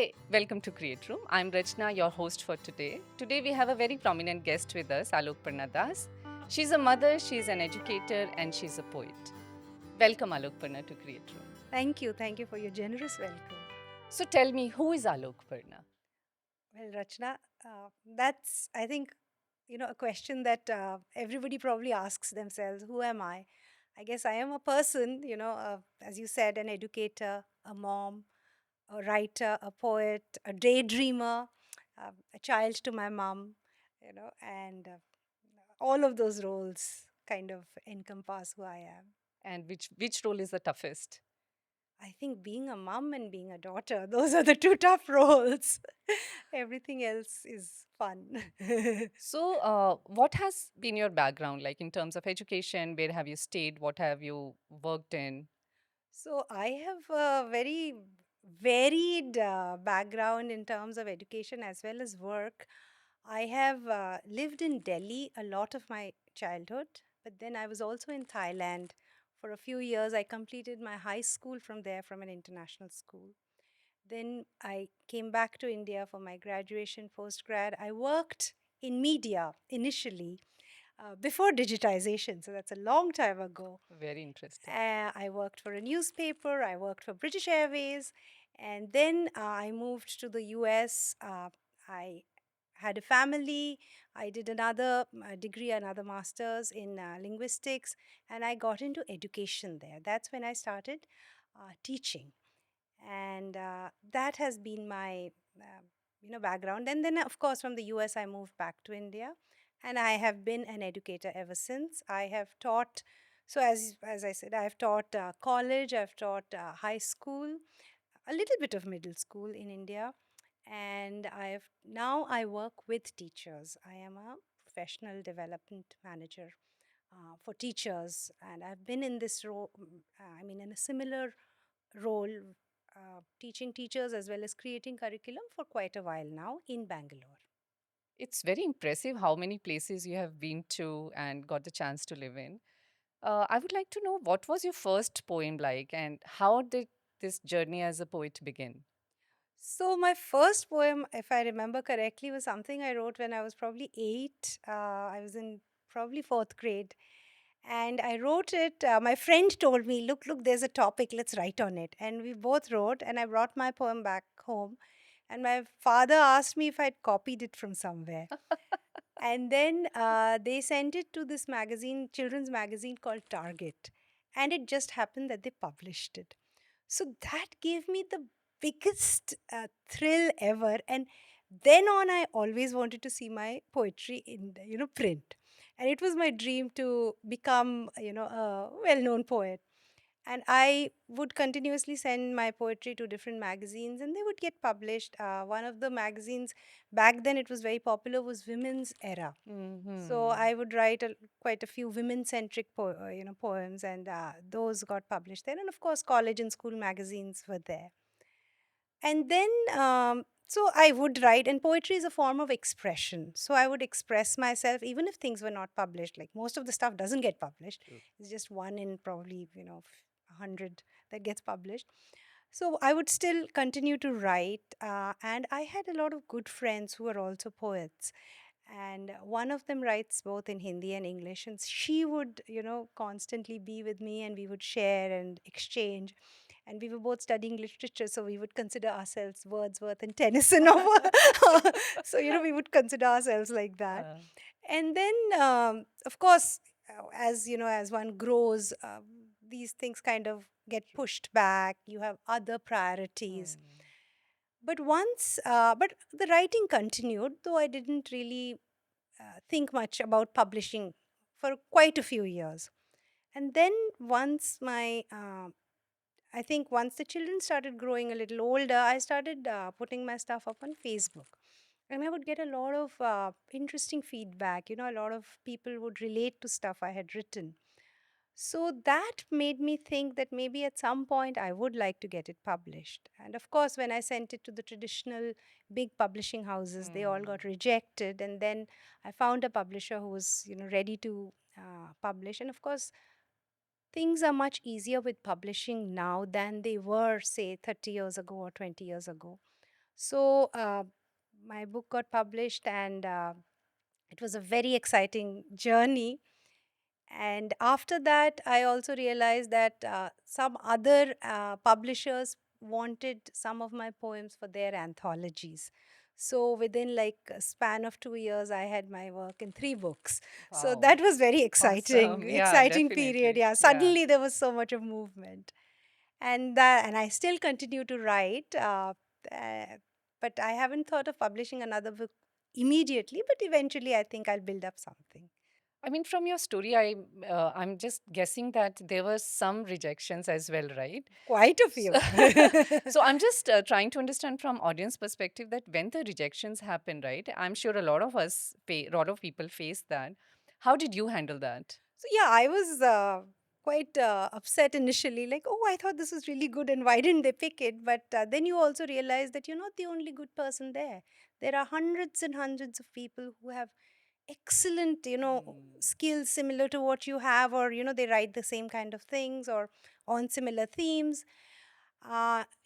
Hi, welcome to Create Room. I'm Rachna, your host for today. Today we have a very prominent guest with us, Alokparna. She's a mother, she's an educator, and she's a poet. Welcome, Alokparna, to Create Room. Thank you. Thank you for your generous welcome. So tell me, who is Alokparna? Well, Rachna, that's, I think, a question that everybody probably asks themselves, who am I? I guess I am a person, as you said, an educator, a mom, a writer, a poet, a daydreamer, a child to my mom, and all of those roles kind of encompass who I am. And which role is the toughest? I think being a mom and being a daughter, those are the two tough roles. Everything else is fun. So, what has been your background like in terms of education? Where have you stayed? What have you worked in? So I have a very varied background in terms of education as well as work. I have lived in Delhi a lot of my childhood, but then I was also in Thailand for a few years. I completed my high school from there from an international school. Then I came back to India for my graduation, post grad. I worked in media initially before digitization, so that's a long time ago. Very interesting. I worked for a newspaper, I worked for British Airways, and then I moved to the US. I had a family. I did another degree, another master's in linguistics, and I got into education there. That's when I started teaching, and that has been my background. And then, of course, from the US, I moved back to India, and I have been an educator ever since. I have taught. So as I said, I've taught college, I've taught high school, a little bit of middle school in India, and I work with teachers. I am a professional development manager for teachers, and I've been in this role. In a similar role, teaching teachers as well as creating curriculum for quite a while now in Bangalore. It's very impressive how many places you have been to and got the chance to live in. I would like to know what was your first poem like and how did this journey as a poet begin? So, my first poem, if I remember correctly, was something I wrote when I was probably 8. I was in probably fourth grade. And I wrote it. My friend told me, look, there's a topic, let's write on it. And we both wrote, and I brought my poem back home. And my father asked me if I'd copied it from somewhere. And then they sent it to this magazine, children's magazine called Target. And it just happened that they published it. So that gave me the biggest thrill ever. And then on, I always wanted to see my poetry in, print. And it was my dream to become, a well-known poet. And I would continuously send my poetry to different magazines, and they would get published. One of the magazines back then, it was very popular, was Women's Era. So Hmm. I would write quite a few women-centric poems, and those got published there. And of course, college and school magazines were there. And then, so I would write, and poetry is a form of expression. So I would express myself, even if things were not published. Like most of the stuff doesn't get published. True. It's just one in probably 100 that gets published. So I would still continue to write, and I had a lot of good friends who were also poets, and one of them writes both in Hindi and English, and she would constantly be with me, and we would share and exchange, and we were both studying literature, so we would consider ourselves Wordsworth and Tennyson of so we would consider ourselves like that. Uh, And then of course, as as one grows, these things kind of get True. pushed back. You have other priorities. Hmm. But the writing continued, though I didn't really think much about publishing for quite a few years. And then once I think once the children started growing a little older, I started putting my stuff up on Facebook. And I would get a lot of interesting feedback. A lot of people would relate to stuff I had written. So that made me think that maybe at some point I would like to get it published. And of course, when I sent it to the traditional big publishing houses, they all Hmm. got rejected. And then I found a publisher who was, ready to publish. And of course, things are much easier with publishing now than they were, say, 30 years ago or 20 years ago. So my book got published, and it was a very exciting journey. And after that, I also realized that some other publishers wanted some of my poems for their anthologies. So within like a span of 2 years, I had my work in three books. So Wow. that was very exciting, Awesome. Yeah, exciting period. definitely. Yeah, Yeah. suddenly there was so much of movement, and I still continue to write. Uh, but I haven't thought of publishing another book immediately. But eventually, I think I'll build up something. I mean, from your story, I'm just guessing that there were some rejections as well, right? Quite a So, few. so I'm just trying to understand from audience perspective that when the rejections happen, right? I'm sure a lot of a lot of people face that. How did you handle that? So yeah, I was quite upset initially, like, oh, I thought this was really good, and why didn't they pick it? But then you also realize that you're not the only good person there. There are hundreds and hundreds of people who have excellent, Hmm. skills similar to what you have, or they write the same kind of things or on similar themes.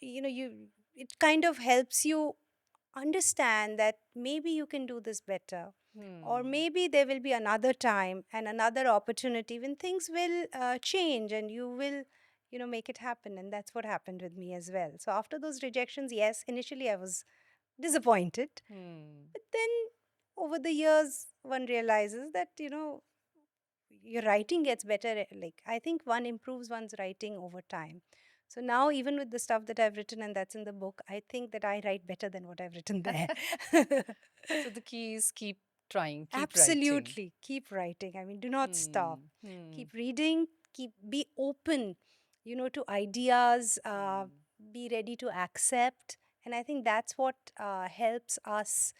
You it kind of helps you understand that maybe you can do this better, or Hmm. maybe there will be another time and another opportunity when things will change, and you will make it happen. And that's what happened with me as well. So after those rejections, yes, initially I was disappointed, Hmm. but then over the years one realizes that your writing gets better. Like, I think one improves one's writing over time. So now, even with the stuff that I've written and that's in the book, I think that I write better than what I've written there. So the key is keep trying, keep writing. Absolutely, keep writing. I mean, do not stop. Hmm. Hmm. Keep reading. Be open, to ideas. Hmm. Be ready to accept. And I think that's what helps us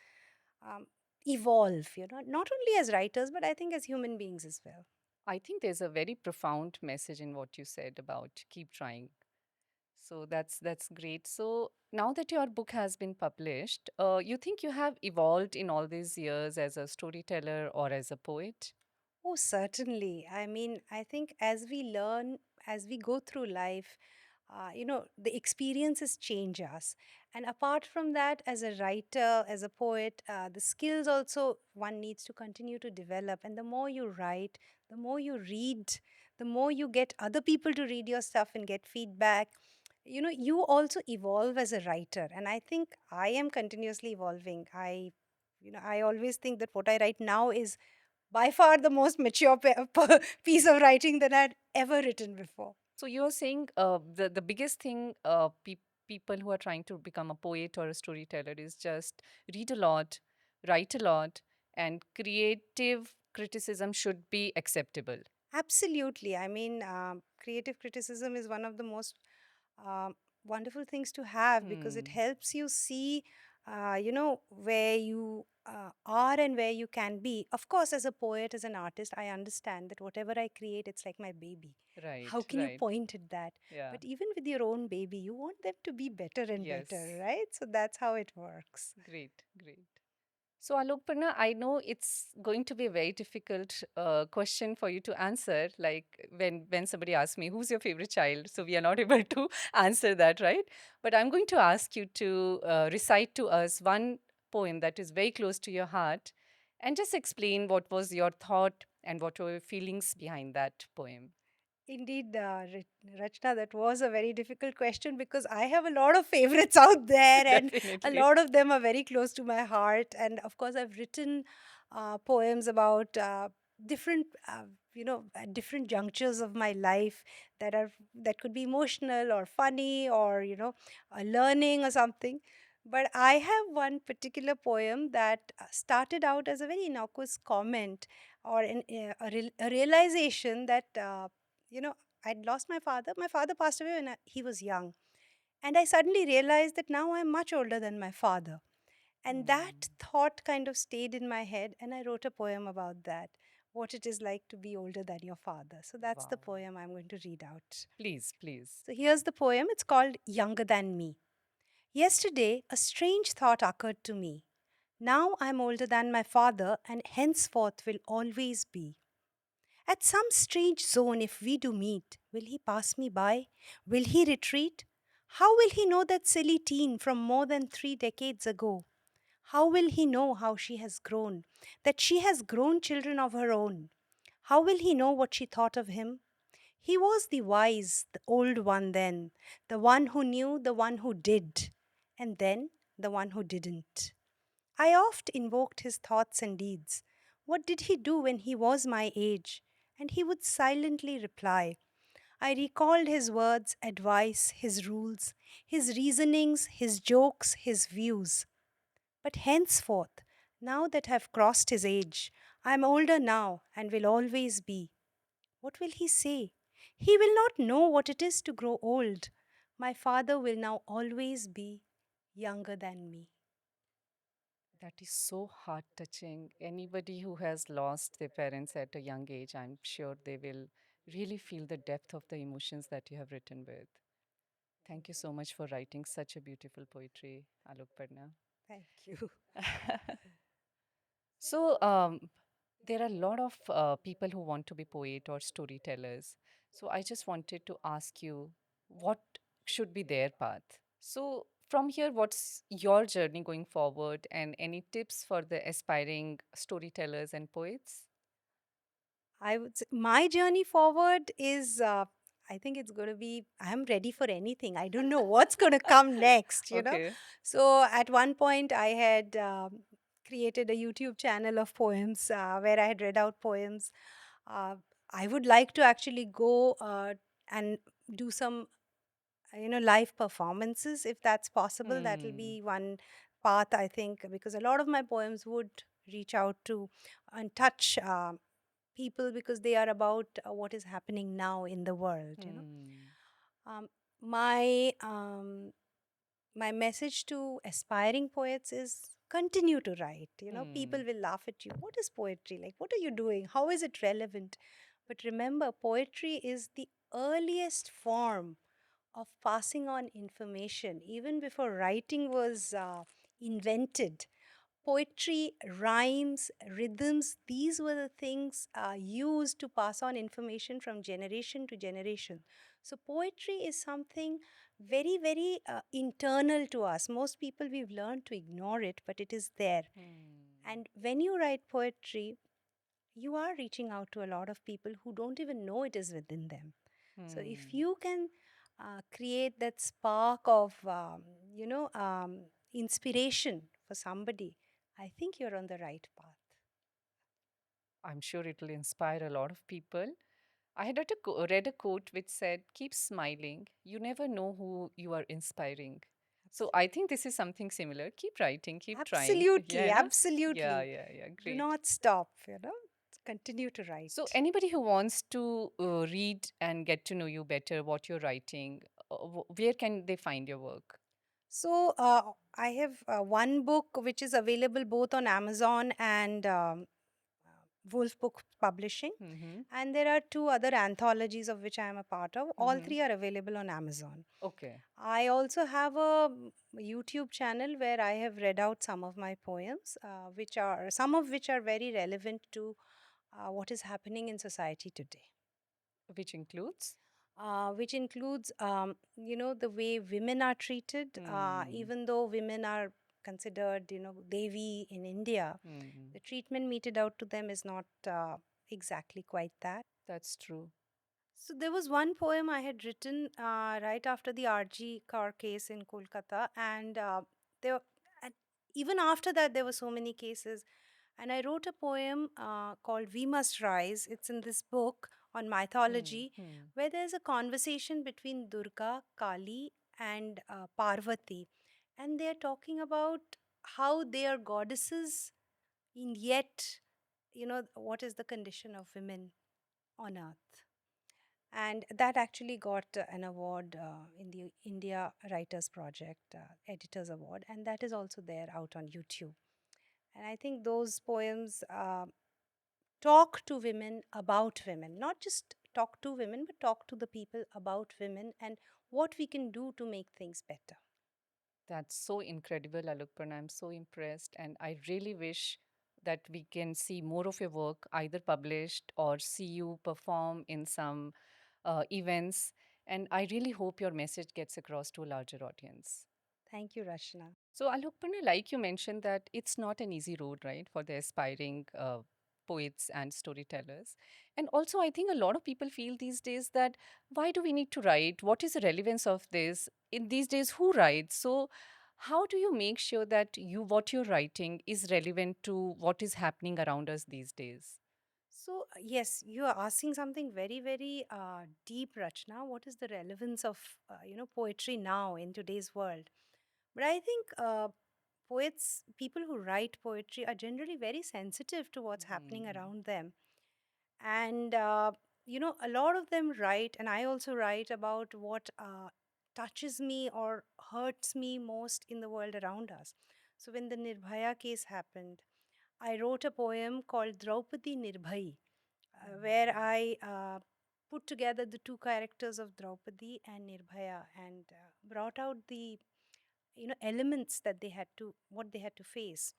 um, evolve. Not only as writers, but I think as human beings as well. I think there's a very profound message in what you said about keep trying. So that's great. So now that your book has been published, you think you have evolved in all these years as a storyteller or as a poet? Oh, certainly. I mean, I think as we learn, as we go through life, the experiences change us. And apart from that, as a writer, as a poet, the skills also one needs to continue to develop. And the more you write, the more you read, the more you get other people to read your stuff and get feedback. You also evolve as a writer. And I think I am continuously evolving. I always think that what I write now is by far the most mature piece of writing that I'd ever written before. So you're saying the biggest thing people who are trying to become a poet or a storyteller is just read a lot, write a lot, and creative criticism should be acceptable. Absolutely. I mean, creative criticism is one of the most um, wonderful things to have, because it Hmm. helps you see, where you are and where you can be. Of course, as a poet, as an artist, I understand that whatever I create, it's like my baby. How Right, can you right. point at that? Yeah. But even with your own baby, you want them to be better and better, Yes. right? So that's how it works. Great, great. So, Alokparna, I know it's going to be a very difficult question for you to answer. Like when somebody asks me, "Who's your favorite child?" So we are not able to answer that, right? But I'm going to ask you to recite to us one poem that is very close to your heart, and just explain what was your thought and what were your feelings behind that poem. Indeed, Rachna, that was a very difficult question, because I have a lot of favorites out there, and a Definitely. lot of them are very close to my heart. And of course, I've written poems about different, at different junctures of my life, that could be emotional or funny, or learning or something. But I have one particular poem that started out as a very innocuous comment, or a realization that. You know, I'd lost my father. My father passed away when he was young. And I suddenly realized that now I'm much older than my father. And that Hmm. thought kind of stayed in my head. And I wrote a poem about that, what it is like to be older than your father. So that's the Wow. poem I'm going to read out. Please, please. So here's the poem. It's called Younger Than Me. Yesterday, a strange thought occurred to me. Now I'm older than my father, and henceforth will always be. At some strange zone, if we do meet, will he pass me by? Will he retreat? How will he know that silly teen from more than 3 decades ago? How will he know how she has grown, that she has grown children of her own? How will he know what she thought of him? He was the wise, the old one then, the one who knew, the one who did, and then the one who didn't. I oft invoked his thoughts and deeds. What did he do when he was my age? And he would silently reply. I recalled his words, advice, his rules, his reasonings, his jokes, his views. But henceforth, now that I've crossed his age, I am older now and will always be. What will he say? He will not know what it is to grow old. My father will now always be younger than me. That is so heart touching. Anybody who has lost their parents at a young age, I'm sure they will really feel the depth of the emotions that you have written with. Thank you so much for writing such a beautiful poetry, Alokparna. Thank you. So, there are a lot of people who want to be poet or storytellers. So, I just wanted to ask you, what should be their path? So, from here, what's your journey going forward, and any tips for the aspiring storytellers and poets? I would say my journey forward is, I think it's going to be, I'm ready for anything. I don't know what's going to come next, you know. Okay. So at one point, I had created a YouTube channel of poems where I had read out poems. Uh, I would like to actually go and do some, live performances if that's possible. That will Hmm. be one path, I think, because a lot of my poems would reach out to and touch people because they are about what is happening now in the world, you know. Hmm. um, my my message to aspiring poets is continue to write. You know, people Hmm. will laugh at you. What is poetry? Like, what are you doing? How is it relevant? But remember, poetry is the earliest form of passing on information. Even before writing was invented, poetry, rhymes, rhythms, these were the things used to pass on information from generation to generation. So, poetry is something very, very internal to us. Most people, we've learned to ignore it, but it is there. Hmm. And when you write poetry, you are reaching out to a lot of people who don't even know it is within them. So if Hmm. you can create that spark of, inspiration for somebody, I think you're on the right path. I'm sure it will inspire a lot of people. I had read a quote which said, "Keep smiling. You never know who you are inspiring." So I think this is something similar. Keep writing, keep trying. Absolutely, Yeah, na? Yeah, absolutely. yeah, yeah. Do Great. not stop, you know, continue to So write. anybody who wants to read and get to know you better, what you're writing, where can they find your work? So I have one book which is available both on Amazon and Wolf Book Publishing. Mm-hmm. And there are two other anthologies of which I am a part of. All Mm-hmm. three are available on Amazon. Okay. I also have a YouTube channel where I have read out some of my poems, which are some of which are very relevant to what is happening in society today. Which includes? Which includes, the way women are treated, Hmm. even though women are considered, Devi in India, Hmm. the treatment meted out to them is not exactly quite that. That's true. So there was one poem I had written right after the RG car case in Kolkata, and there, and even after that, there were so many cases. And I wrote a poem called "We Must Rise." It's in this book on Hmm. mythology, Hmm. where there's a conversation between Durga, Kali, and Parvati, and they're talking about how they are goddesses, and yet, what is the condition of women on earth. And that actually got an award in the India Writers Project Editors Award, and that is also there out on YouTube. And I think those poems talk to women about women, not just talk to women, but talk to the people about women and what we can do to make things better. That's so incredible, Alokparna. I'm so impressed. And I really wish that we can see more of your work either published or see you perform in some events. And I really hope your message gets across to a larger audience. Thank you, Rashna. So, Alokparna, like you mentioned, that it's not an easy road, right, for the aspiring poets and storytellers. And also, I think a lot of people feel these days that why do we need to write? What is the relevance of this? In these days, who writes? So, how do you make sure that what you're writing is relevant to what is happening around us these days? So, yes, you are asking something very, very deep, Rachna. What is the relevance of, poetry now in today's world? But I think poets, people who write poetry, are generally very sensitive to what's happening Hmm. around them. And, a lot of them write, and I also write about what touches me or hurts me most in the world around us. So, when the Nirbhaya case happened, I wrote a poem called Draupadi Nirbhayi, where I put together the two characters of Draupadi and Nirbhaya and brought out the elements that what they had to face.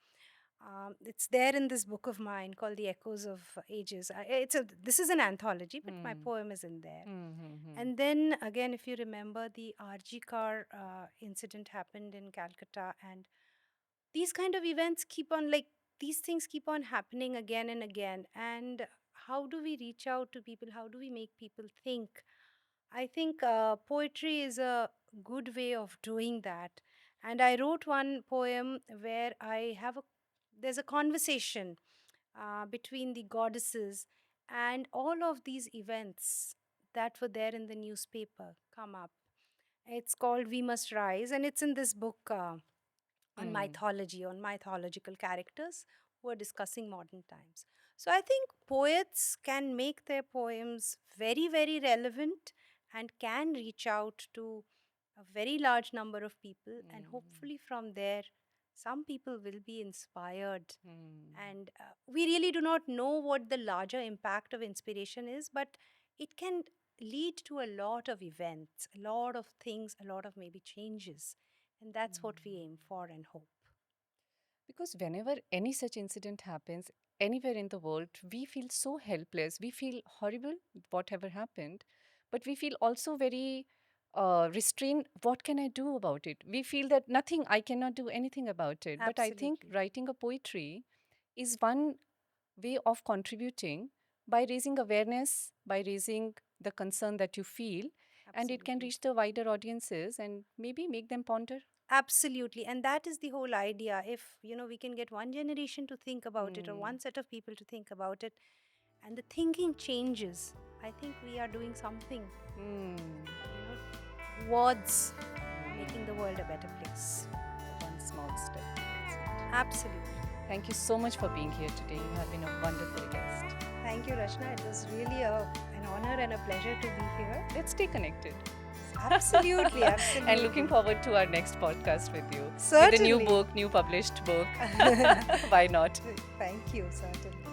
It's there in this book of mine called The Echoes of Ages. This is an anthology, but my Hmm. poem is in there. Hmm. Hmm. Hmm. And then again, if you remember, the RG car incident happened in Calcutta, and these kind of events keep on, like, these things keep on happening again and again. And how do we reach out to people? How do we make people think? I think poetry is a good way of doing that. And I wrote one poem where there's a conversation between the goddesses, and all of these events that were there in the newspaper come up. It's called We Must Rise, and it's in this book on Hmm. mythology, on mythological characters who are discussing modern times. So I think poets can make their poems very, very relevant and can reach out to a very large number of people, and Hmm. hopefully from there, some people will be inspired. Hmm. And we really do not know what the larger impact of inspiration is, but it can lead to a lot of events, a lot of things, a lot of maybe changes. And that's what we Hmm. aim for and hope. Because whenever any such incident happens anywhere in the world, we feel so helpless. We feel horrible, whatever happened, but we feel also very restrained. What can I do about it? We feel that nothing, I cannot do anything about it. But I think Absolutely. writing a poetry is one way of contributing by raising awareness, by raising the concern that you feel, and it can Absolutely. reach the wider audiences and maybe make them ponder. Absolutely. And that is the whole idea. If, we can get one generation to think about it, or Hmm. one set of people to think about it, and the thinking changes, I think we are doing something, Hmm. towards making the world a better place. One small step. That's it. Absolutely. Thank you so much for being here today. You have been a wonderful guest. Thank you, Rashna. It was really an honor and a pleasure to be here. Let's stay connected. Absolutely, And looking absolutely. forward to our next podcast with you. With a new Certainly. book, new published book. Why not? Thank you, certainly.